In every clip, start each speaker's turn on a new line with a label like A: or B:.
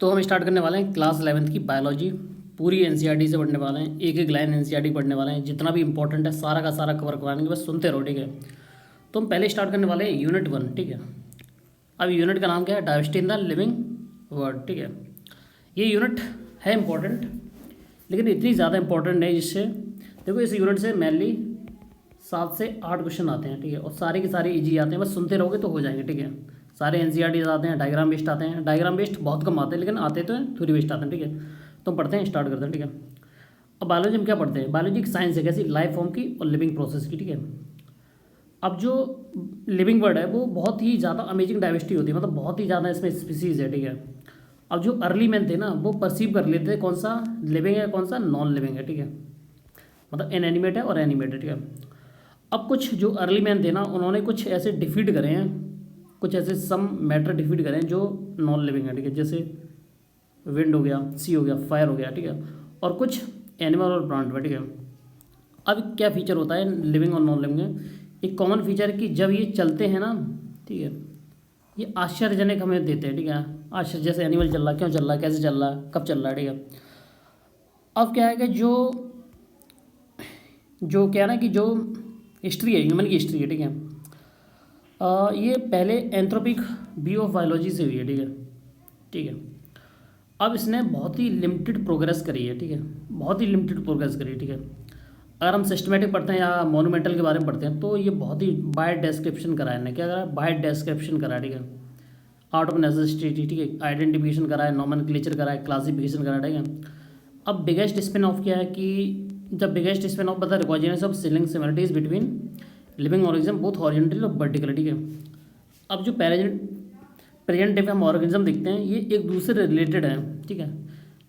A: तो हम स्टार्ट करने वाले हैं क्लास 11th की बायोलॉजी। पूरी एनसीईआरटी से पढ़ने वाले हैं, एक एक लाइन एनसीईआरटी पढ़ने वाले हैं। जितना भी इंपॉर्टेंट है सारा का सारा कवर करवाएंगे, बस सुनते रहो, ठीक है। तो हम पहले स्टार्ट करने वाले हैं यूनिट 1, ठीक है। अब यूनिट का नाम क्या है? Diversity in the living world, ठीक है। ये यूनिट है इंपॉर्टेंट, लेकिन इतनी ज़्यादा इंपॉर्टेंट है जिससे देखो इस यूनिट से मेनली 7 से 8 क्वेश्चन आते हैं, ठीक है। और सारे के सारे इजी आते हैं, बस सुनते रहोगे तो हो जाएंगे, ठीक है। सारे एनसीईआरटी आते हैं, डायग्राम बेस्ड आते हैं। डायग्राम बेस्ड बहुत कम आते हैं, लेकिन आते तो हैं, थ्योरी बेस्ड आते हैं, ठीक है। तो हम पढ़ते हैं, स्टार्ट करते हैं, ठीक है। अब बायोलॉजी में क्या पढ़ते हैं? बायोलॉजी एक साइंस है, कैसी? लाइफ फॉर्म की और लिविंग प्रोसेस की, ठीक है। अब जो लिविंग वर्ड है वो बहुत ही ज़्यादा अमेजिंग डाइवर्सिटी होती है, मतलब बहुत ही ज़्यादा इसमें स्पीसीज़ है, ठीक है। अब जो अर्ली मैन थे ना वो परसीव कर लेते थे कौन सा लिविंग है कौन सा नॉन लिविंग है, ठीक है। मतलब इनएनिमेट है और एनिमेट है, ठीक है। अब कुछ जो अर्ली मैन थे ना उन्होंने कुछ ऐसे डिफीट करे हैं, कुछ ऐसे सम मैटर डिफीट करें जो नॉन लिविंग है, ठीक है। जैसे विंड हो गया, सी हो गया, फायर हो गया, ठीक है। और कुछ एनिमल और प्लांट में, ठीक है। अब क्या फीचर होता है लिविंग और नॉन लिविंग में? एक कॉमन फीचर है कि जब ये चलते हैं ना, ठीक है, ये आश्चर्यजनक हमें देते हैं, ठीक है। आश्चर्य, जैसे एनिमल चल रहा, क्यों चल रहा है, कैसे चल रहा है, कब चल रहा है, ठीक है। अब क्या है कि जो जो क्या है ना कि जो हिस्ट्री है, ह्यूमन की हिस्ट्री है, ठीक है। ये पहले एंथ्रोपिक व्यू ऑफ बायोलॉजी से हुई है, ठीक है, ठीक है। अब इसने बहुत ही लिमिटेड प्रोग्रेस करी है, ठीक है, बहुत ही लिमिटेड प्रोग्रेस करी है, ठीक है। अगर हम सिस्टमेटिक पढ़ते हैं या मोनूमेंटल के बारे में पढ़ते हैं तो ये बहुत ही बाय डिस्क्रिप्शन करा है, क्या करा है? बाय डिस्क्रिप्शन करा है, ठीक है। आर्ट ऑफ नेसेसिटी, ठीक है, आइडेंटिफिकेशन करा है, नॉमेनक्लेचर करा है, क्लासिफिकेशन करा है, ठीक है। अब बिगेस्ट स्पिन ऑफ क्या है कि जब बिगेस्ट स्पिन ऑफ बता रिकॉर्डिनेशन ऑफ सिलिंग similarities between living organism both horizontal और वर्टिकल, ठीक है। अब जो प्रेजेंट डे पे हम ऑर्गेनिज्म देखते हैं ये एक दूसरे रिलेटेड है, ठीक है।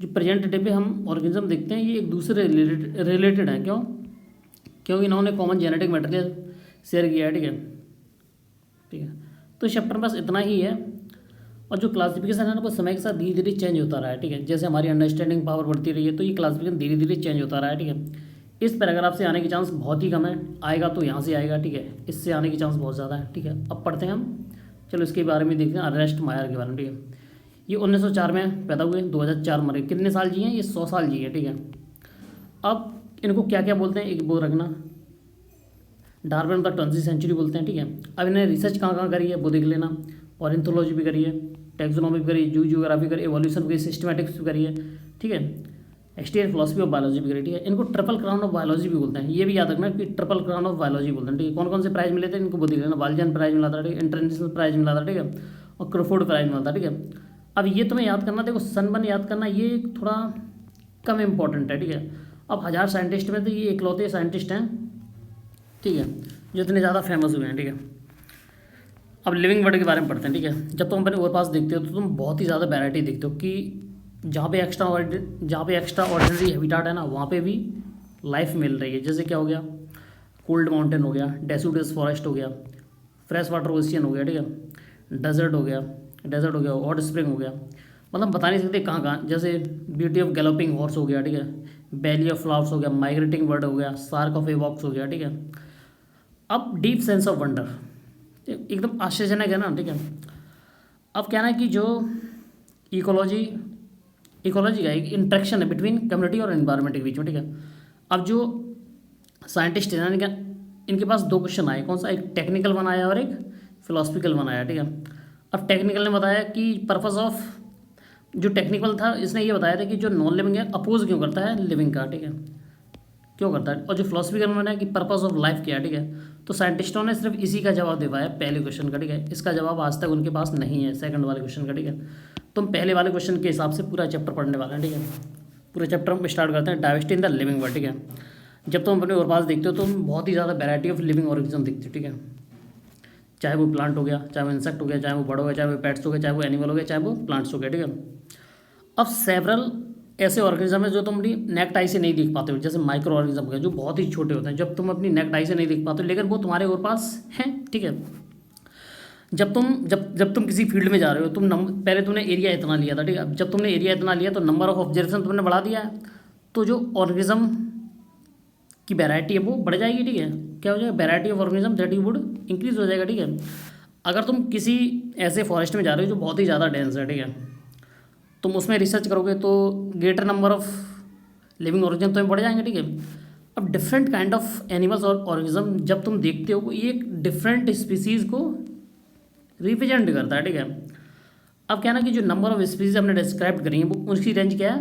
A: जो प्रेजेंट डे पे हम ऑर्गेनिज्म देखते हैं ये एक दूसरे रिलेटेड हैं, क्यों? क्योंकि इन्होंने कॉमन जेनेटिक मटेरियल शेयर किया है, ठीक है, ठीक है। तो चैप्टर में बस इतना ही है। और जो क्लासिफिकेशन है ना वो समय के साथ धीरे धीरे चेंज होता रहा है, ठीक है। जैसे हमारी अंडरस्टैंडिंग पावर बढ़ती रही है तो ये क्लासिफिकेशन धीरे धीरे चेंज होता रहा है, ठीक है। इस पैराग्राफ से आने की चांस बहुत ही कम है, आएगा तो यहाँ से आएगा, ठीक है। इससे आने की चांस बहुत ज़्यादा है, ठीक है। अब पढ़ते हैं हम, चलो इसके बारे में देखते हैं। अर्नेस्ट मायर के बारे में, ठीक है। ये 1904 में पैदा हुए, 2004 मरे। कितने साल जिए हैं? ये 100 साल जिए, ठीक है। अब इनको क्या क्या बोलते हैं एक वो रखना, Darwin of the 20th century बोलते हैं, ठीक है। अब इन्हें रिसर्च कहाँ कहाँ करी है वो देख लेना। ऑर्निथोलॉजी भी करी है, टैक्सोनॉमी भी करी, जू जियोग्राफी करी, एवोल्यूशन भी, सिस्टमैटिक्स भी करी है, ठीक है। History and philosophy of biology भी करी, ठीक है। इनको ट्रिपल क्राउन ऑफ बायोलॉजी भी बोलते हैं, ये भी याद रखना कि ट्रिपल क्राउन ऑफ बायोलॉजी बोलते हैं, ठीक है। कौन कौन से प्राइज मिले थे इनको वो देख लेना। वाल्जन प्राइज मिला था, ठीक है, इंटरनेशनल प्राइज मिला था, ठीक है, और क्रोफोर्ड प्राइज मिला था, ठीक है। अब ये तुम्हें याद करना, देखो सनबर्न याद करना ये थोड़ा कम इम्पोर्टेंट है, ठीक है। अब 1000 साइंटिस्ट में तो ये इकलौते साइंटिस्ट हैं, ठीक है, जो इतने ज़्यादा फेमस हुए हैं, ठीक है। अब लिविंग वर्ड के बारे में पढ़ते हैं, ठीक है। जब तुम अपने ओवर पास देखते हो तो तुम बहुत ही ज़्यादा वैरायटी देखते हो कि जहाँ पे एक्स्ट्रा ऑर्डिनरी हैबिटाट है ना वहाँ पे भी लाइफ मिल रही है। जैसे क्या हो गया? कोल्ड माउंटेन हो गया, डेसिडुअस फॉरेस्ट हो गया, फ्रेश वाटर ओशियन हो गया, ठीक है, डेजर्ट हो गया, हॉट स्प्रिंग हो गया। मतलब बता नहीं सकते कहाँ कहाँ। जैसे ब्यूटी ऑफ गैलोपिंग हॉर्स हो गया, ठीक है, वैली ऑफ फ्लावर्स हो गया, माइग्रेटिंग बर्ड हो गया, सार्क ऑफ एवॉक्स हो गया, ठीक है। अब डीप सेंस ऑफ वंडर, एकदम आश्चर्यजनक है ना, ठीक है। अब क्या है कि जो इकोलॉजी का एक इंट्रैक्शन है बिटवीन कम्युनिटी और एनवायरनमेंट के बीच में, ठीक है। अब जो साइंटिस्ट है ना इनके पास 2 क्वेश्चन आए, कौन सा? एक टेक्निकल बनाया और एक फिलोसफिकल बनाया, ठीक है। अब टेक्निकल ने बताया कि पर्पस ऑफ, जो टेक्निकल था इसने ये बताया था कि जो नॉन लिविंग है अपोज क्यों करता है लिविंग का, ठीक है, क्यों करता है। और जो फिलोसफिकल में बनाया कि पर्पस ऑफ लाइफ क्या है, ठीक है। तो साइंटिस्टों ने सिर्फ इसी का जवाब दे पाया पहले क्वेश्चन का, ठीक है। इसका जवाब आज तक उनके पास नहीं है सेकंड वाले क्वेश्चन का, ठीक है। तो हम पहले वाले क्वेश्चन के हिसाब से पूरा चैप्टर पढ़ने वाले हैं, ठीक है। पूरा चैप्टर हम स्टार्ट करते हैं, diversity in the living world, ठीक है। जब तुम अपने और पास देखते हो तो तुम बहुत ही ज़्यादा वैरायटी ऑफ लिविंग ऑर्गेनिज्म दिखते हो, ठीक है। चाहे वो प्लांट हो गया, चाहे वो इंसेक्ट हो गया, चाहे वो बर्ड हो गया, चाहे वो पेट्स हो गया, चाहे वो एनिमल हो गया, चाहे वो प्लांट्स हो गया, ठीक है। अब सेवरल ऐसे ऑर्गेनिज्म है जो तुम अपनी नेक्ट आई से नहीं देख पाते हो, जैसे माइक्रो ऑर्गेनिज्म हो गया जो बहुत ही छोटे होते हैं, जब तुम अपनी नेक्ट आई से नहीं देख पाते हो, लेकिन वो तुम्हारे और पास हैं, ठीक है। जब तुम किसी फील्ड में जा रहे हो, पहले तुमने एरिया इतना लिया था, ठीक है। अब जब तुमने एरिया इतना लिया तो नंबर ऑफ ऑब्जर्वेशन तुमने बढ़ा दिया है, तो जो ऑर्गेनिज्म की वैरायटी है वो बढ़ जाएगी, ठीक है। क्या हो जाएगा? Variety of organism that you would increase हो जाएगा, ठीक है। अगर तुम किसी ऐसे फॉरेस्ट में जा रहे हो जो बहुत ही ज़्यादा डेंस है, ठीक है, तुम उसमें रिसर्च करोगे तो greater number of living organism तुम्हें बढ़ जाएंगे, ठीक है। अब डिफरेंट काइंड ऑफ एनिमल्स और ऑर्गेनिज्म जब तुम देखते हो ये एक डिफरेंट स्पीसीज़ को रिप्रेजेंट करता है, ठीक है। अब क्या है ना कि जो नंबर ऑफ स्पीसीज हमने डिस्क्राइब करी है वो उसकी रेंज क्या है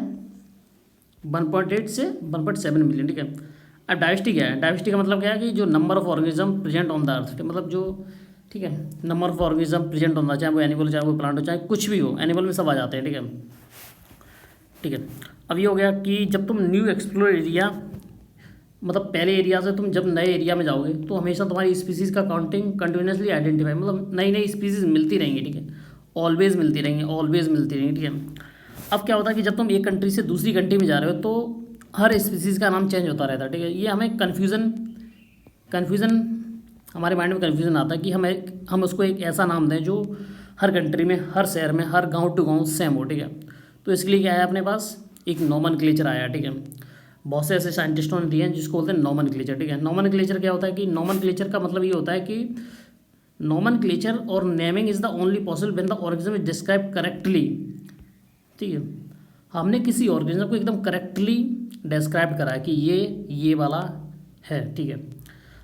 A: 1.8 से 1.7 मिलियन, ठीक है। अब डाइवर्सिटी क्या है, डाइवर्सिटी का मतलब क्या है कि जो number of organism present on the earth, मतलब जो, ठीक है, number of organism present on the, चाहे वो एनिमल हो चाहे वो प्लांट हो चाहे कुछ भी हो, एनिमल में सब आ जाते हैं, ठीक है, ठीक है। अब ये हो गया कि जब तुम न्यू एक्सप्लोर एरिया, मतलब पहले एरिया से तुम जब नए एरिया में जाओगे तो हमेशा तुम्हारी स्पीसीज़ का काउंटिंग कंटिन्यूसली आइडेंटिफाई, मतलब नई नई स्पीसीज़ मिलती रहेंगी, ठीक है, ऑलवेज मिलती रहेंगी, ऑलवेज मिलती रहेंगी, ठीक है। अब क्या होता है कि जब तुम एक कंट्री से दूसरी कंट्री में जा रहे हो तो हर स्पीसीज़ का नाम चेंज होता रहता है, ठीक है। ये हमें कन्फ्यूज़न हमारे माइंड में कन्फ्यूज़न आता है कि हम उसको एक ऐसा नाम दें जो हर कंट्री में, हर शहर में, हर गांव टू गांव सेम हो, ठीक है। तो इसके लिए क्या है अपने पास एक नोमेनक्लेचर आया, ठीक है। बहुत से ऐसे साइंटिस्टों ने दिए हैं जिसको बोलते हैं नोमेनक्लेचर, ठीक है। नोमेनक्लेचर क्या होता है कि नोमेनक्लेचर का मतलब ये होता है कि नोमेनक्लेचर और naming is the only possible when the organism is describe correctly, ठीक है। हमने किसी ऑर्गेनिज्म को एकदम करेक्टली डिस्क्राइब करा है कि ये वाला है, ठीक है।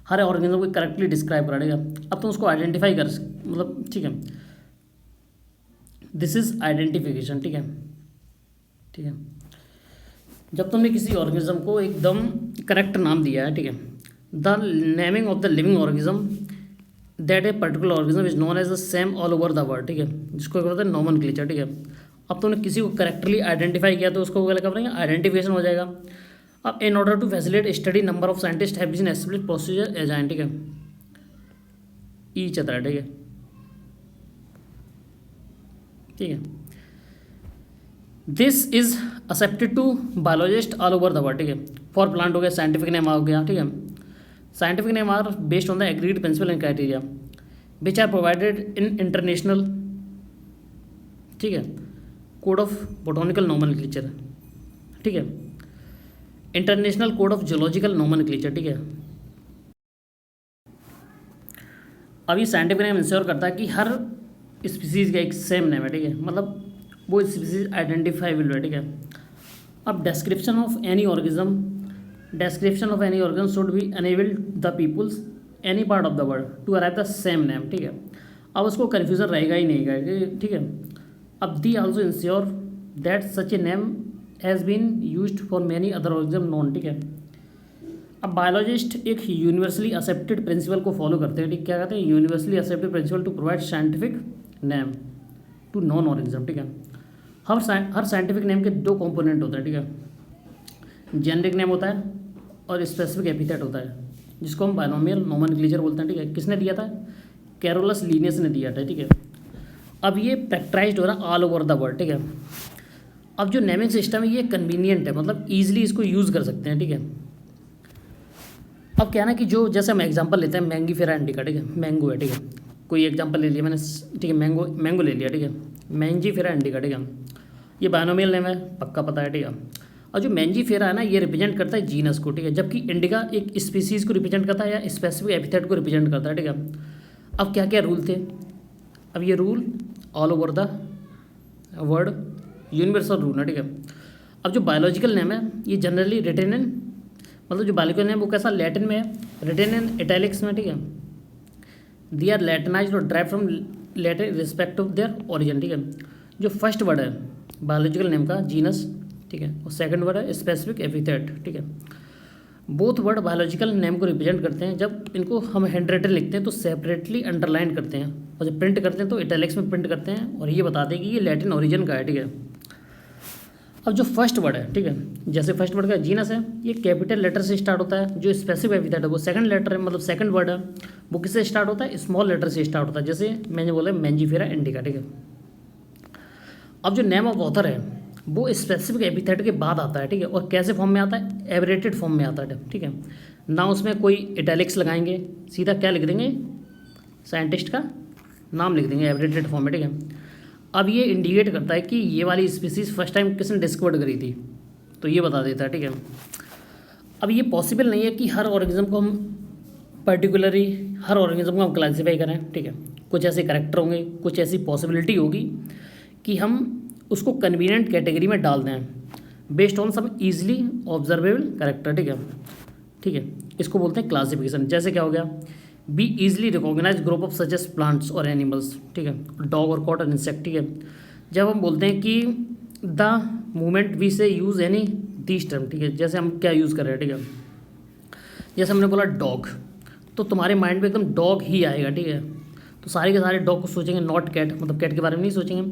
A: हर ऑर्गेनिज्म को करेक्टली डिस्क्राइब करा, ठीक है। अब तुम उसको आइडेंटिफाई कर, मतलब, ठीक है, दिस इज आइडेंटिफिकेशन, ठीक है, ठीक है। जब तुमने किसी ऑर्गेनिज्म को एकदम करेक्ट नाम दिया है, ठीक है, the naming of the living organism that a particular organism is known as the same all over the world, ठीक है, जिसको क्या बोलते हैं नोमेनक्लेचर, ठीक है। अब तुमने किसी को करेक्टली आइडेंटिफाई किया तो उसको क्या करेंगे, आइडेंटिफिकेशन हो जाएगा। अब in order to facilitate study number of scientist have been established procedure एजाइन, ठीक है, ईच अदर, ठीक है, ठीक है। This is accepted to biologist all over the world, ठीक है। फॉर प्लांट हो गया, साइंटिफिक नेम हो गया, ठीक है। Scientific name are based on the agreed principle and criteria which are provided in international, ठीक है, कोड ऑफ बोटॉनिकल नोमेनक्लेचर, ठीक है, international code of geological nomenclature, ठीक है। अब ये साइंटिफिक नेम इंश्योर करता है कि हर स्पीसीज़ का एक सेम नेम है, ठीक है, मतलब वो स्पीसीज आइडेंटिफाइबल है, ठीक है। अब description of any organism should be enable the peoples any part of the world to arrive the same name, ठीक है। अब उसको कन्फ्यूजन रहेगा ही नहीं, ठीक है। अब they also ensure that such a name has been used for many other organism known, ठीक है। अब बायोलॉजिस्ट एक यूनिवर्सली एक्सेप्टेड प्रिंसिपल को फॉलो करते हैं, ठीक, क्या कहते हैं, universally accepted principle to provide scientific name to known organism, ठीक है। हर साइंटिफिक नेम के दो कंपोनेंट होते हैं, ठीक है, जेनरिक नेम होता है और स्पेसिफिक एपिथेट होता है, जिसको हम बायनोमियल नोमेनक्लेचर बोलते हैं, ठीक है। किसने दिया था, कैरोलस लीनियस ने दिया था, ठीक है। अब ये प्रैक्टिसाइज्ड हो रहा है ऑल ओवर द वर्ल्ड, ठीक है। अब जो नेमिंग सिस्टम है ये कन्वीनियंट है, मतलब ईजिली इसको यूज़ कर सकते हैं, ठीक है। अब क्या है ना कि जो, जैसे हम एग्जांपल लेते हैं मैंगीफेरा इंडिका, ठीक है, मैंगो है, ठीक है, कोई एग्जांपल ले लिया मैंने, ठीक है, मैंगो ले लिया, ठीक है, मैंजीफेरा इंडिका, ठीक है, ये बायनोमियल नेम है, पक्का पता है, ठीक है। और जो मैंजीफेरा है ना ये रिप्रेजेंट करता है जीनस को, ठीक है, जबकि इंडिका एक स्पीसीज़ को रिप्रेजेंट करता है या स्पेसिफिक एपिथेट को रिप्रेजेंट करता है, ठीक है। अब क्या क्या रूल थे, अब ये rule all over the world universal rule है, ठीक है। अब जो बायोलॉजिकल नेम है ये जनरली रिटेन इन, मतलब जो बायोलॉजिकल नेम वो कैसा लैटिन में है, रिटेन इन इटैलिक्स में, ठीक है। दे आर लैटिनाइज्ड और drive from Latin respect of their origin, ठीक है। जो फर्स्ट वर्ड है बायोलॉजिकल नेम का जीनस, ठीक है, और सेकंड वर्ड है स्पेसिफिक एपिथेट, ठीक है। बोथ वर्ड बायोलॉजिकल नेम को रिप्रेजेंट करते हैं। जब इनको हम हैंड राइटर लिखते हैं तो सेपरेटली अंडरलाइन करते हैं, और जब प्रिंट करते हैं तो इटैलिक्स में प्रिंट करते हैं और ये बताते हैं कि ये लैटिन ओरिजिन का है, ठीक है। अब जो फर्स्ट वर्ड है, ठीक है, जैसे फर्स्ट वर्ड का जीनस है ये कैपिटल लेटर से स्टार्ट होता है, जो स्पेसिफिक एपिथेट है वो सेकंड लेटर है, मतलब सेकंड वर्ड है वो किससे स्टार्ट होता है, स्मॉल लेटर से स्टार्ट होता है, जैसे मैंने बोला मैंजीफेरा इंडिका, ठीक है। अब जो नेम ऑफ ऑथर है वो स्पेसिफिक एपिथेट के बाद आता है, ठीक है, और कैसे फॉर्म में आता है, एब्रेटेड फॉर्म में आता है, ठीक है ना। उसमें कोई इटैलिक्स लगाएंगे, सीधा क्या लिख देंगे, साइंटिस्ट का नाम लिख देंगे एब्रेटेड फॉर्म में, ठीक है। अब ये इंडिकेट करता है कि ये वाली स्पीसीज़ फर्स्ट टाइम किसने डिस्कवर्ड करी थी, तो ये बता देता है, ठीक है। अब ये पॉसिबल नहीं है कि हर ऑर्गेनिज्म को हम पर्टिकुलरली हर ऑर्गेनिज्म को हम क्लासीफाई करें, ठीक है। कुछ ऐसे करैक्टर होंगे, कुछ ऐसी पॉसिबिलिटी होगी कि हम उसको कन्वीनियंट कैटेगरी में डाल दें based on some easily observable character, ठीक है, ठीक है। इसको बोलते हैं क्लासिफिकेशन। जैसे क्या हो गया, be easily recognise group of such as plants और एनिमल्स, ठीक है, डॉग और कॉट और इंसेक्ट, ठीक है। जब हम बोलते हैं कि द मोमेंट वी से यूज़ एनी दिस टर्म, ठीक है, जैसे हम क्या यूज़ कर रहे हैं, ठीक है, जैसे हमने बोला डॉग, तो तुम्हारे माइंड में एकदम डॉग ही आएगा, ठीक है, तो सारे के सारे डॉग को सोचेंगे, नॉट कैट, मतलब कैट के बारे में नहीं सोचेंगे।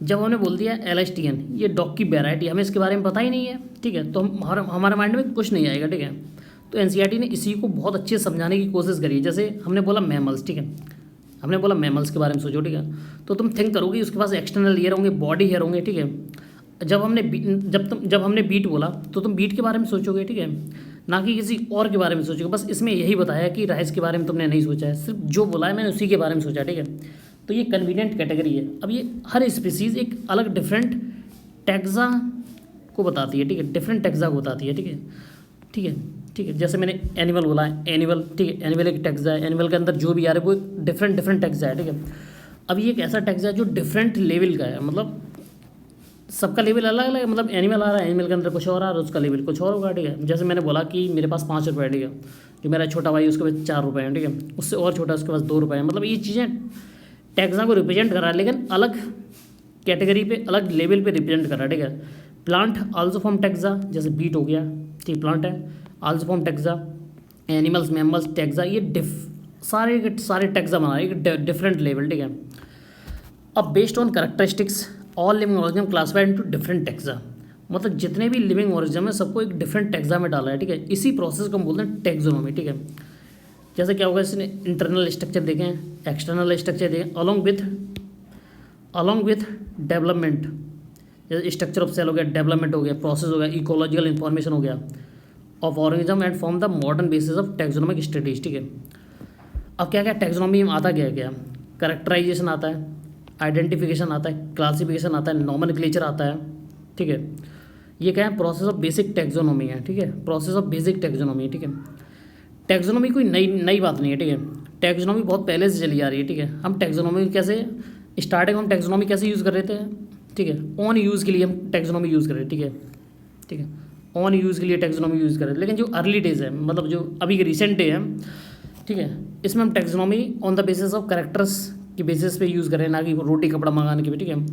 A: जब हमने बोल दिया एलएसटियन, ये डॉग की वेराइटी, हमें इसके बारे में पता ही नहीं है, ठीक है, तो हमारे माइंड में कुछ नहीं आएगा, ठीक है। तो एनसीईआरटी ने इसी को बहुत अच्छे से समझाने की कोशिश करी है। जैसे हमने बोला मैमल्स, ठीक है, हमने बोला मैमल्स के बारे में सोचो, ठीक है, तो तुम थिंक करोगे उसके पास एक्सटर्नल ईयर होंगे, बॉडी हेयर होंगे, ठीक है। जब हमने बीट बोला तो तुम बीट के बारे में सोचोगे, ठीक है, ना कि किसी और के बारे में सोचोगे। बस इसमें यही बताया कि राइस के बारे में तुमने नहीं सोचा है, सिर्फ जो बोला है मैंने उसी के बारे में सोचा, ठीक है। तो ये कन्वीनियंट कैटेगरी है। अब ये हर स्पीसीज़ एक अलग डिफरेंट टैक्सा को बताती है, ठीक है, डिफरेंट टैक्सा को बताती है, ठीक है, ठीक है, ठीक है। जैसे मैंने एनिमल बोला है, एनिमल, ठीक है, एनिमल एक टैक्सा है, एनिमल के अंदर जो भी आ रहा है वो एक डिफरेंट टैक्सा है, ठीक है। अब ये एक ऐसा टैक्सा है जो डिफरेंट लेवल का है, मतलब सबका लेवल अलग अलग है, मतलब एनिमल आ रहा है, एनिमल के अंदर कुछ और आ रहा है, उसका लेवल कुछ और होगा, ठीक है। जैसे मैंने बोला कि मेरे पास 5 रुपये है, ठीक है, जो मेरा छोटा भाई उसके पास 4 रुपये हैं, ठीक है, उससे और छोटा उसके पास 2 रुपये हैं, मतलब ये चीज़ें टैक्सा को रिप्रेजेंट कर रहा है, लेकिन अलग कैटेगरी पे, अलग लेवल पे रिप्रेजेंट कर रहा है, ठीक है। प्लांट आल्सो फ्रॉम टैक्सा, जैसे बीट हो गया, ठीक, प्लांट है, also from taxa, animals, mammals, taxa, ये सारे के सारे टैक्सा बना रहे हैं, डिफरेंट लेवल, ठीक है। अब based on characteristics all living organism classified into different taxa, मतलब जितने भी लिविंग ऑर्गेनिज्म है सबको एक डिफरेंट टैक्सा में डाला है, ठीक है। इसी प्रोसेस को हम बोलते हैं टैक्सोनॉमी, ठीक है। जैसे क्या होगा, इसने इंटरनल स्ट्रक्चर देखें, एक्सटर्नल स्ट्रक्चर देखें, अलॉन्ग विथ डेवलपमेंट, जैसे स्ट्रक्चर ऑफ सेल हो गया, डेवलपमेंट हो गया, प्रोसेस हो गया, इकोलॉजिकल इन्फॉर्मेशन हो गया of organism and form the modern basis of taxonomic studies, ठीक है। अब क्या क्या टैक्सोनॉमी में आता क्या, कैरेक्टराइजेशन आता है, आइडेंटिफिकेशन आता है, क्लासिफिकेशन आता है, नॉमेनक्लेचर आता है, ठीक है। ये क्या है, प्रोसेस ऑफ बेसिक टैक्सोनॉमी है, ठीक है, प्रोसेस ऑफ बेसिक टैक्सोनॉमी है, ठीक है। टैक्सोनॉमी कोई नई बात नहीं है, ठीक है, टैक्सोनॉमी बहुत पहले से चली आ रही है, ठीक है। हम टैक्सोनॉमी कैसे स्टार्टिंग, हम टैक्सोनॉमी कैसे यूज़ कर रहे थे, ठीक है, ऑन यूज़ के लिए हम टैक्सोनॉमी यूज़ कर रहे हैं, ठीक है, ठीक है, ऑन यूज़ के लिए टैक्सोनॉमी यूज़ कर रहे हैं। लेकिन जो अर्ली डेज है, मतलब जो अभी के रिसेंट डे है, ठीक है, इसमें हम taxonomy on the basis of characters की बेसिस पे यूज़ कर रहे हैं, ना कि रोटी कपड़ा मंगाने के भी, ठीक है,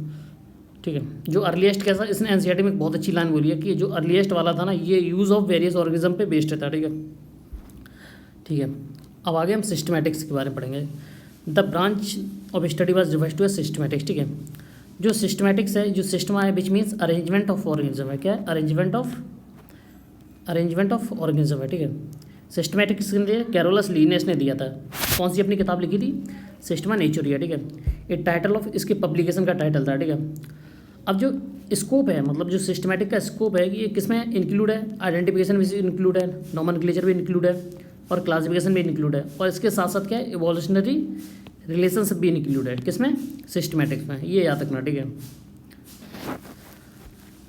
A: ठीक है। जो अर्लीस्ट कैसा, इसने एनसीईआरटी में एक बहुत अच्छी लाइन बोली है कि जो अर्लीस्ट वाला था ना, ये यूज़ ऑफ वेरियस ऑर्गेनिज्म पे बेस्ड था, ठीक है, ठीक है। अब आगे हम सिस्टमैटिक्स के बारे में पढ़ेंगे। The branch of study was refers to as systematics, ठीक है। जो सिस्टमैटिक्स है, जो सिस्टम है, which means arrangement of organism है, क्या है, अरेंजमेंट ऑफ ऑर्गेनिज्म है, ठीक है। सिस्टमैटिक्स के लिए कैरोलस लीनियस ने दिया था, कौन सी अपनी किताब लिखी थी, सिस्टमा नेचुरिया, ठीक है। ये टाइटल ऑफ इसके पब्लिकेशन का टाइटल था, ठीक है। अब जो स्कोप है, मतलब जो सिस्टमैटिक का स्कोप है कि ये किसमें इंक्लूड है, आइडेंटिफिकेशन भी इंक्लूड है, नॉमेनक्लेचर भी इंक्लूड है और क्लासिफिकेशन भी इंक्लूड है, और इसके साथ साथ क्या है, इवोल्यूशनरी रिलेशनशिप भी इंक्लूड है, किसमें, सिस्टमैटिक्स में, ये याद रखना, ठीक है।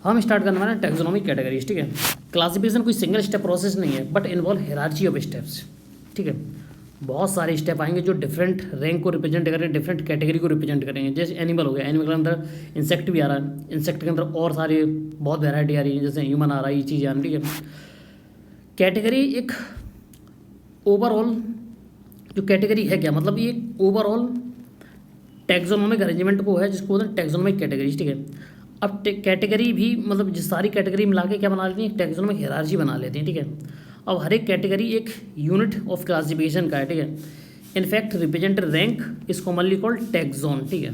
A: हम स्टार्ट करने वाले हैं टैक्सोनॉमिक कैटेगरीज, ठीक है। क्लासिफिकेशन कोई सिंगल स्टेप प्रोसेस नहीं है, but involve hierarchy of steps, ठीक है। बहुत सारे स्टेप आएंगे जो डिफरेंट रैंक को रिप्रेजेंट करेंगे, डिफरेंट कैटेगरी को रिप्रेजेंट करेंगे। जैसे एनिमल हो गया, एनिमल के अंदर इंसेक्ट भी आ रहा है, इंसेक्ट के अंदर और सारे बहुत वेराइटी आ रही है, जैसे ह्यूमन आ रहा है, ये चीज़ आ रही है, ठीक है। कैटेगरी एक ओवरऑल जो कैटेगरी है, क्या मतलब, ये ओवरऑल टैक्सोनॉमिक अरेंजमेंट को है, जिसको बोलते हैं टैक्सोनॉमिक कैटेगरीज, ठीक है। अब कैटेगरी भी, मतलब जिस सारी कैटेगरी मिला के क्या बना लेती हैं, टैक्सोनॉमिक हायरार्की बना लेती हैं, ठीक है। अब हर एक कैटेगरी एक यूनिट ऑफ क्लासिफिकेशन का है, ठीक है। In fact represent rank is commonly called taxon, ठीक है।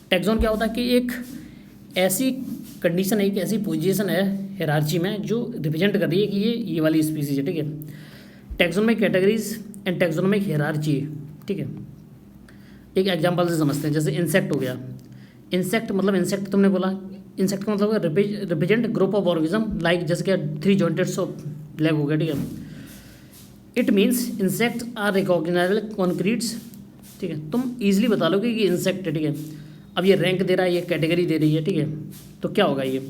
A: टैक्सोन क्या होता है कि एक ऐसी कंडीशन है, एक ऐसी पोजीशन है हायरार्की में जो रिप्रेजेंट कर रही है कि ये वाली स्पीसीज है, ठीक है। Taxonomic categories and taxonomic hierarchy, ठीक है। एक एग्जांपल से समझते हैं, जैसे इंसेक्ट हो गया, इंसेक्ट मतलब इंसेक्ट तुमने बोला, इंसेक्ट का मतलब represent group of organism like, जैसे क्या 3 जॉइंटेड्स ऑफ लेग हो गया, ठीक है। It means insects are recognisable concretes, ठीक है। तुम इजीली बता लोगे कि इंसेक्ट है, ठीक है। अब ये रैंक दे रहा है, ये कैटेगरी दे रही है, ठीक है। तो क्या होगा ये,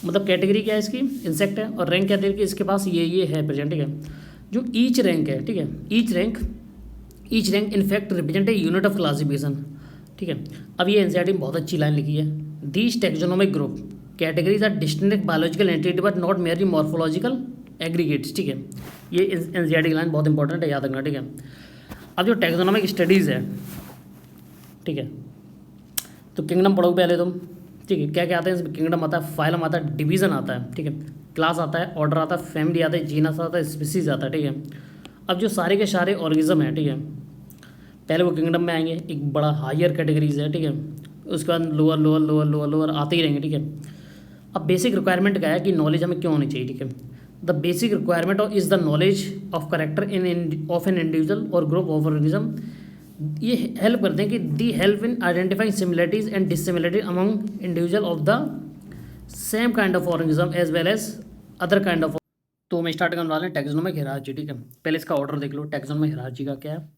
A: मतलब कैटेगरी क्या है इसकी, इंसेक्ट है, और रैंक क्या दे रही है, इसके पास ये है प्रेजेंट, ठीक है। जो ईच रैंक है, ठीक है, each rank in fact represent a unit of classification, ठीक है। अब ये एनसीईआरटी में बहुत अच्छी लाइन लिखी है, These taxonomic group categories are distinct biological entity but not merely morphological aggregates, ठीक है। ये एनसीईआरटी की लाइन बहुत इंपॉर्टेंट है, याद रखना, ठीक है। अब जो टैक्सोनॉमिक स्टडीज़ है, ठीक है, तो किंगडम पढ़ो पहले तुम, ठीक है। क्या क्या आता है इसमें? किंगडम आता है, फाइलम आता है, डिवीज़न आता है, ठीक है, क्लास आता है, ऑर्डर आता है, फैमिली आता है, जीनस आता है, स्पीसीज आता है, ठीक है। अब जो सारे के सारे ऑर्गेनिज्म हैं, ठीक है, पहले वो किंगडम में आएंगे, एक बड़ा हायर कैटेगरीज है, ठीक है, उसके बाद lower lower lower lower lower आते ही रहेंगे, ठीक है। अब बेसिक रिक्वायरमेंट क्या है कि नॉलेज हमें क्यों होनी चाहिए, ठीक है। The basic requirement of is the knowledge of character in of an individual और ग्रुप ऑफ ऑर्गेनिज्म। ये हेल्प करते हैं कि the help in identifying similarities and dissimilarity among individual of the same kind of organism as well as other kind of. तो हम start करने वाले हैं टैक्सोनॉमिक हियरार्ची, ठीक है। पहले इसका ऑर्डर देख लो, टैक्सोनॉमिक हियरार्ची का क्या है।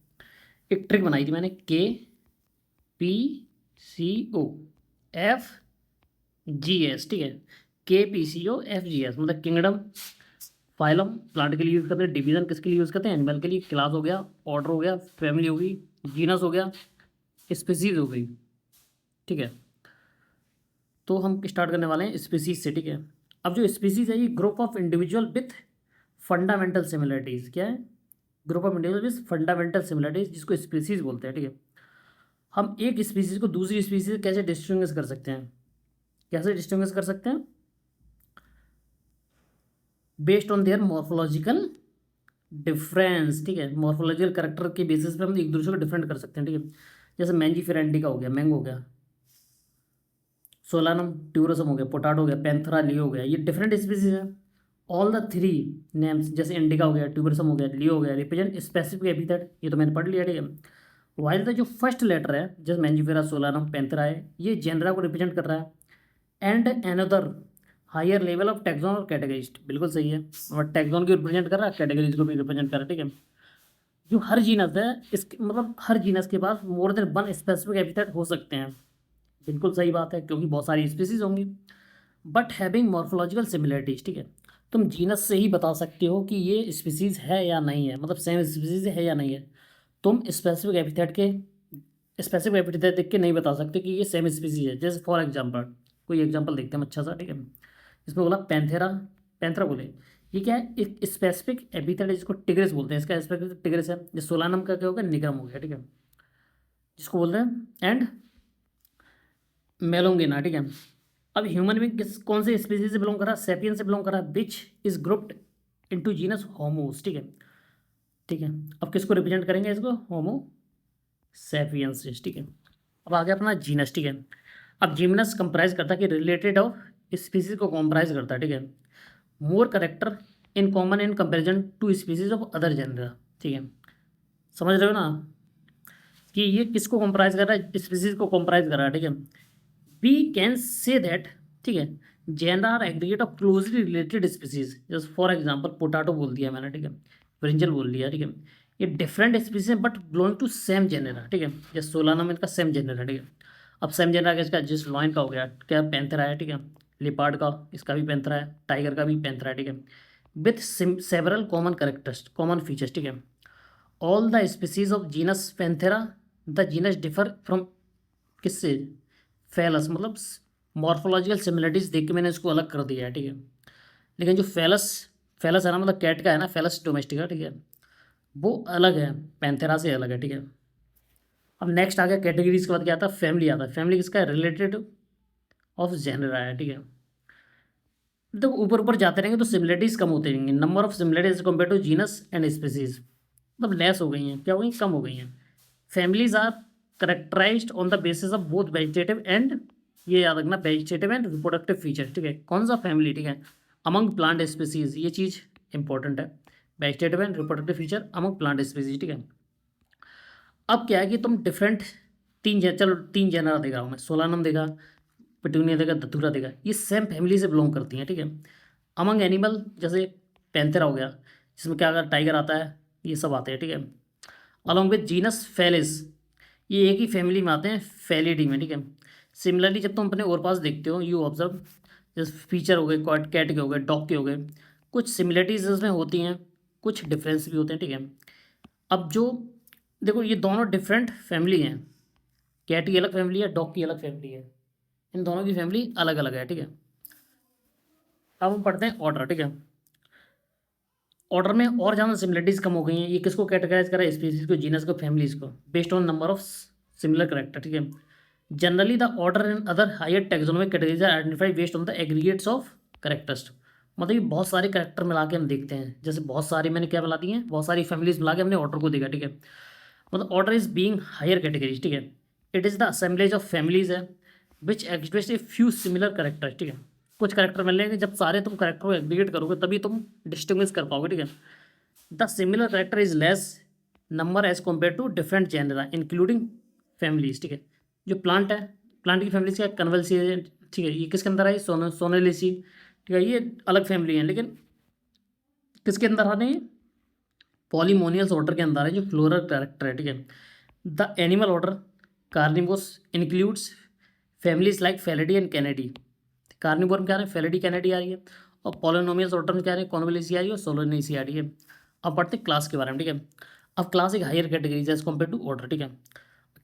A: एक ट्रिक बनाई थी मैंने, KPCOFGS, ठीक है, KPCOFGS मतलब किंगडम, फाइलम प्लांट के लिए यूज़ करते हैं, डिवीजन किसके लिए यूज़ करते हैं? एनिमल के लिए, क्लास हो गया, ऑर्डर हो गया, फैमिली हो गई, जीनस हो गया, स्पीसीज हो गई, ठीक है। तो हम स्टार्ट करने वाले हैं स्पीसीज से, ठीक है। अब जो स्पीसीज है ये group of individual with fundamental similarities, क्या है? Group of individual with fundamental similarities, जिसको स्पीसीज बोलते हैं, ठीक है। हम एक स्पीसीज को दूसरी स्पीसीज से कैसे डिस्टिंग्विश कर सकते हैं? कैसे डिस्टिंग्विश कर सकते हैं? Based on their morphological difference, ठीक है। मॉर्फोलॉजिकल करेक्टर के बेसिस पे हम एक दूसरे को डिफरेंट कर सकते हैं, ठीक है। जैसे मैंजीफेरेंडी का हो गया, मैंगो हो गया, सोलानम ट्यूरसम हो गया, पोटाटो हो गया, पैंथरा लियो हो गया, ये डिफरेंट स्पीसीज है। ऑल द थ्री नेम्स, जैसे इंडिका हो गया, ट्यूबरसम हो गया, लियो हो गया, रिप्रेजेंट स्पेसिफिक एपिथेट, ये तो मैंने पढ़ लिया, ठीक है। वाइल द जो फर्स्ट लेटर है, जैसे मैंजीफेरा, सोलानम, पैंथरा है, ये जेनरा को रिप्रेजेंट कर रहा है। And another higher level of taxon और कैटेगरिस्ट, बिल्कुल सही है, और टैक्सोन को रिप्रेजेंट कर रहा है, कैटेगरीज को भी रिप्रेजेंट कर रहा है, ठीक है। जो हर जीनस है, इसके मतलब हर जीनस के पास more than one specific epithet हो सकते हैं, बिल्कुल सही बात है, क्योंकि बहुत सारी स्पीसीज होंगी। बट हैविंग मॉर्फोलॉजिकल सिमिलरिटीज, ठीक है। तुम जीनस से ही बता सकते हो कि ये स्पीसीज है या नहीं है, मतलब सेम स्पीसीज है या नहीं है। तुम स्पेसिफिक एपिथेट देख के नहीं बता सकते कि ये सेम स्पीसीज है। जैसे फॉर एग्जांपल, कोई एग्जांपल देखते हैं हम अच्छा सा, ठीक है। इसमें बोला पैंथेरा, पैंथरा बोले, ये क्या है? एक स्पेसिफिक एपिथेट है जिसको टिग्रिस बोलते हैं, इसका स्पेसिफिक टिग्रिस है। जो सोलानम का क्या होगा? निग्रम हो गया, ठीक है, जिसको बोलते हैं। एंड मेलोंगिना, ठीक है। अब ह्यूमन बींग कौन से स्पीसीज से बिलोंग कर रहा है? सेपियन से बिलोंग कर रहा है, which is grouped into genus homos, ठीक है, ठीक है। अब किसको रिप्रेजेंट करेंगे? इसको होमो सेपियंस, ठीक है। अब आ गया अपना जीनस, ठीक है। अब जीनस कंप्राइज करता है कि रिलेटेड ऑफ स्पीसीज को कंप्राइज करता है, ठीक है। More character in common in comparison to species of other genera, ठीक है। समझ रहे हो ना कि ये किसको कंप्राइज कर रहा है? स्पीसीज को कंप्राइज कर रहा है, ठीक है। वी कैन से दैट, ठीक है, genera are aggregate of closely related species. जैसे फॉर एग्जांपल पोटाटो बोल दिया मैंने, ठीक है, ब्रिंजल बोल लिया, ठीक है। ये डिफरेंट स्पीसीज है but belong to same genera, ठीक है। जैसे सोलानम इनका सेम जेनर है, ठीक है। अब सेम जेनर इसका जिस लॉइन का हो गया, क्या? पैंथेरा है, ठीक है। लिपार्ड का, इसका भी पैंथेरा है, टाइगर का भी पैंथेरा है, ठीक है, with several common characters, common features, ठीक है। All the species of genus Panthera, the genus differ from किससे? फेलस, मतलब मॉर्फोलॉजिकल सिमिलरिटीज देख के मैंने इसको अलग कर दिया है, ठीक है। लेकिन जो फेलस, फेलस है ना, मतलब कैट का है ना, फेलस डोमेस्टिका, ठीक है, वो अलग है, पैंथेरा से अलग है, ठीक है। अब नेक्स्ट आ गया कैटेगरीज के बाद क्या आता है? फैमिली आता है। फैमिली किसका है? रिलेटेड ऑफ जेनर आया, ठीक है। तो ऊपर ऊपर जाते रहेंगे तो सिमिलरिटीज कम होते रहेंगे। Number of similarities compare to genus and species, मतलब लेस हो गई हैं, क्या हो गई? कम हो गई हैं। Families are characterised on the basis of both vegetative and, ये याद रखना, वेजिटेटिव एंड रिप्रोडक्टिव फीचर, ठीक है। कौन सा? फैमिली, ठीक है, अमंग प्लांट स्पीसीज, ये चीज़ इंपॉर्टेंट है, vegetative and reproductive feature among plant species, ठीक है। अब क्या है कि तुम डिफरेंट चलो तीन जेनरा देखा हूँ मैं, सोलानम देखा, पिटूनिया देखा, धतूरा देखा, ये सेम फैमिली से बिलोंग करती हैं, ठीक है। अमंग एनिमल जैसे पैंथेरा हो गया, जिसमें क्या अगर टाइगर आता है, ये सब आते हैं, ठीक है। अलॉन्ग विद जीनस फेलिस, ये एक ही फैमिली में आते हैं, फैलिडी में, ठीक है। सिमिलरली जब तुम अपने और पास देखते हो, यू ऑब्जर्व, जैसे फीचर हो गए, कैट के हो गए, डॉग के हो गए, कुछ सिमिलरिटीज इसमें होती हैं, कुछ डिफरेंस भी होते हैं, ठीक है। अब जो देखो, ये दोनों डिफरेंट फैमिली हैं, कैट की अलग फैमिली है, डॉग की अलग फैमिली है, इन दोनों की फैमिली अलग अलग है, ठीक है। अब हम पढ़ते हैं ऑर्डर, ठीक है। ऑर्डर में और ज़्यादा सिमिलरिटीज कम हो गई हैं। ये किसको कैटेगराइज करा है, स्पीसीज को, जीनस को, फैमिलीज को, based on number of similar character, ठीक है। Generally the order and other higher taxonomic categories are identified based on the aggregates of characters. मतलब ये बहुत सारे करेक्टर मिला के हम देखते हैं, जैसे बहुत सारी मैंने क्या मिला दी हैं, बहुत सारी फैमिलीज मिला के हमने ऑर्डर को देखा, ठीक है। मतलब order is being higher categories, ठीक है। It is the assemblage of families है which exist a few similar characters, ठीक है। कुछ करेक्टर मिल लेंगे, जब सारे तुम करेक्टर को एग्रीगेट करोगे तभी तुम डिस्टिंग्विश कर पाओगे, ठीक है। The similar character is less number as compare to different genera including families, ठीक है। जो प्लांट है, प्लांट की फैमिलीज क्या, कन्वल्सी, ठीक है। ये किसके अंदर आई, सोनेलिसी, ठीक है। ये अलग फैमिली है, लेकिन किसके अंदर आते हैं, पॉलीमोनियल्स ऑर्डर के अंदर है, जो फ्लोरल कैरेक्टर है, ठीक है। The animal order carnivorous includes families like Felidae and Kennedy. Carnivore में क्या है, फेलिडी कैनेडी आ रही है, और पॉलिनोमियल्स ऑर्डर में क्या है, कॉन्वोलिसी आ रही है और सोलोनेसी आ रही है। अब पढ़ते हैं क्लास के बारे में, ठीक है। अब क्लास एक higher category as compare to order, ठीक है।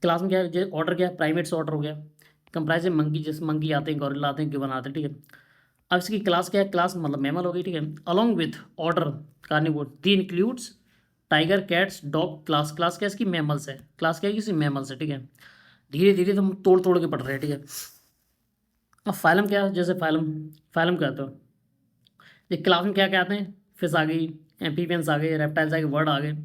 A: क्लास में क्या है, ऑर्डर क्या है, प्राइमेट्स ऑर्डर हो गया, कंप्राइज है मंकी, जैसे मंकी आते हैं, गॉरिल्ला आते हैं, गिवन आते हैं, ठीक है। अब इसकी क्लास क्या है, क्लास मतलब मैमल हो गई, ठीक है। Along with order carnivore the includes tiger, cats, dog. Class क्या है इसकी, मैमल्स है। क्लास क्या है इसकी, मैमल्स है, ठीक है। धीरे धीरे हम तोड़ तोड़ के पढ़ रहे हैं, ठीक है। अब फाइलम क्या है, जैसे फाइलम कहते हो, ये क्लास में क्या क्या आते हैं, फिश आ गई, एम्फीबियंस आ गए, रेप्टाइल्स आ गए, बर्ड आ गए,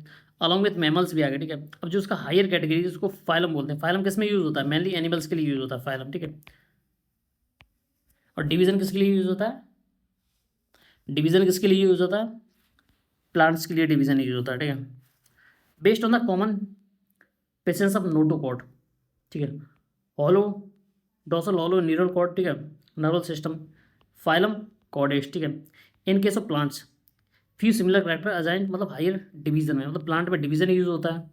A: अलॉन्ग विथ मैमल्स भी आ गए, ठीक है। अब जो उसका हायर कैटेगरी है उसको फाइलम बोलते हैं। फाइलम किस में यूज़ होता है, मेनली एनिमल्स के लिए यूज़ होता है फाइलम, ठीक है। और डिवीज़न किसके लिए यूज़ होता है, डिवीज़न किसके लिए यूज़ होता है, प्लांट्स के लिए डिवीज़न यूज़ होता है, ठीक है। Based on the common presence of notochord, ठीक है। Hollow dorsal hollow neural cord, ठीक है, नर्वल सिस्टम, फाइलम कॉर्डेट्स, ठीक है। In case of plants few similar character again, मतलब हायर डिवीजन में, मतलब प्लांट में डिवीजन यूज़ होता है,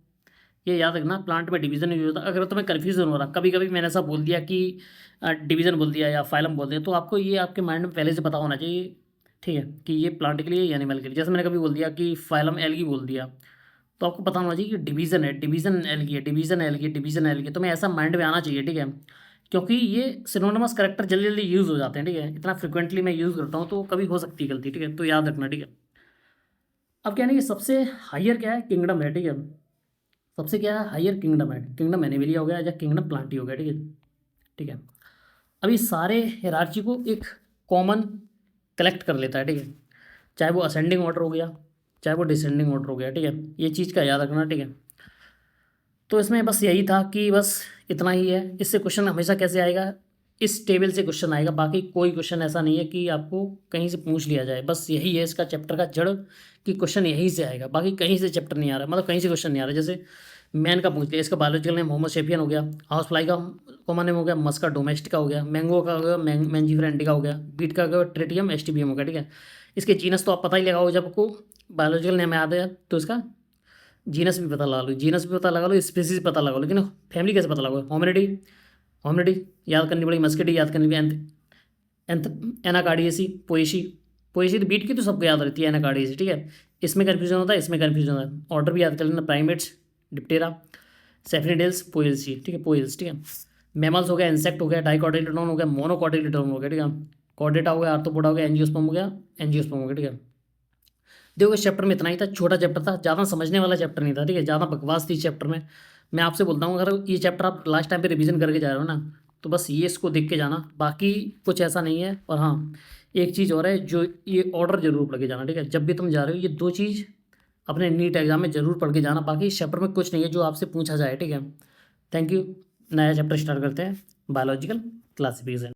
A: ये याद रखना, प्लांट में डिवीजन यूज़ होता है। अगर तुम्हें कन्फ्यूजन हो रहा, कभी कभी मैंने ऐसा बोल दिया कि डिवीजन बोल दिया या फाइलम बोल दिया, तो आपको ये आपके माइंड में पहले से पता होना चाहिए, ठीक है, कि ये प्लांट के लिए या एनिमल के लिए। जैसे मैंने कभी बोल दिया कि फाइलम एल्गी बोल दिया, तो आपको पता होना चाहिए कि डिवीज़न है, डिवीज़न एल्गी है, डिवीज़न एल्गी, डिवीज़न एल्गी, तुम्हें ऐसा माइंड में आना चाहिए, ठीक है। क्योंकि ये सिनोनिमस करेक्टर जल्दी जल्दी यूज़ हो जाते हैं, ठीक है। इतना फ्रिक्वेंटली मैं यूज़ करता हूँ तो कभी हो सकती है गलती, ठीक है, तो याद रखना, ठीक है। अब क्या है ना, कि सबसे हायर क्या है, किंगडम है, ठीक है। सबसे क्या है, हायर किंगडम है, किंगडम एनिमलिया हो गया या किंगडम प्लांटी हो गया, ठीक है, ठीक है। अभी सारे हिरार्ची को एक कॉमन कलेक्ट कर लेता है, ठीक है। चाहे वो असेंडिंग ऑर्डर हो गया, चाहे वो डिसेंडिंग ऑर्डर हो गया, ठीक है। ये चीज़ का याद रखना, ठीक है। तो इसमें बस यही था कि बस इतना ही है। इससे क्वेश्चन हमेशा कैसे आएगा, इस टेबल से क्वेश्चन आएगा, बाकी कोई क्वेश्चन ऐसा नहीं है कि आपको कहीं से पूछ लिया जाए। बस यही है इसका चैप्टर का जड़, कि क्वेश्चन यहीं से आएगा, बाकी कहीं से चैप्टर नहीं आ रहा, मतलब कहीं से क्वेश्चन नहीं आ रहा। जैसे मैन का पूछ लिया, इसका बायोलॉजिकल नेम होमो सेपियन हो गया, हाउस फ्लाई का कॉमन नेम हो गया, मस्का डोमेस्टिका हो गया, मैंगो का हो गया मैंजीफेरा इंडिका हो गया, बीट का हो गया ट्रेटियम एस्टिबियम हो गया, ठीक है। इसके जीनस तो आप पता ही लगाओ, जब आपको बायोलॉजिकल नेम याद है तो इसका जीनस भी पता लगा लो, जीनस भी पता लगा लो, स्पीसीज पता लगा लो, लेकिन फैमिली कैसे पता लगाओ, होमिनिडी, होमिनिडी याद करनी पड़ेगी, मस्किडी याद करनी पड़ेगी, एनाकार्डियेसी, पोएसी, पोएसी तो बीट की तो सबको याद रहती है, एनाकार्डियेसी, ठीक है। इसमें कन्फ्यूजन होता है, इसमें कन्फ्यूजन होता है। ऑर्डर भी याद कर लेना, प्राइमेट्स, डिप्टेरा, सेफिनिडेल्स, पोएल्सी, ठीक है, पोएल्स, ठीक है। मैमल्स हो गया, इंसेक्ट हो गया, डाइकॉटिलीडोन हो गया, मोनोकॉटिलीडोन हो गया, ठीक है। कॉर्डेटा हो गया, आर्थ्रोपोडा हो गया, एंजियोस्पर्म हो गया, एंजियोस्पर्म हो गया, ठीक है। देखो इस चैप्टर में इतना ही था, छोटा चैप्टर था, ज़्यादा समझने वाला चैप्टर नहीं था, ठीक है। ज़्यादा बकवास थी चैप्टर में। मैं आपसे बोलता हूँ, अगर ये चैप्टर आप लास्ट टाइम पे रिवीजन करके जा रहे हो ना, तो बस ये इसको देख के जाना, बाकी कुछ ऐसा नहीं है। और हाँ, एक चीज़ और है, जो ये ऑर्डर जरूर पढ़ के जाना, ठीक है। जब भी तुम जा रहे हो, ये दो चीज़ अपने नीट एग्जाम में जरूर पढ़ के जाना, बाकी इस चैप्टर में कुछ नहीं है जो आपसे पूछा जाए, ठीक है। Thank you. नया चैप्टर स्टार्ट करते हैं, बायोलॉजिकल क्लासिफिकेशन।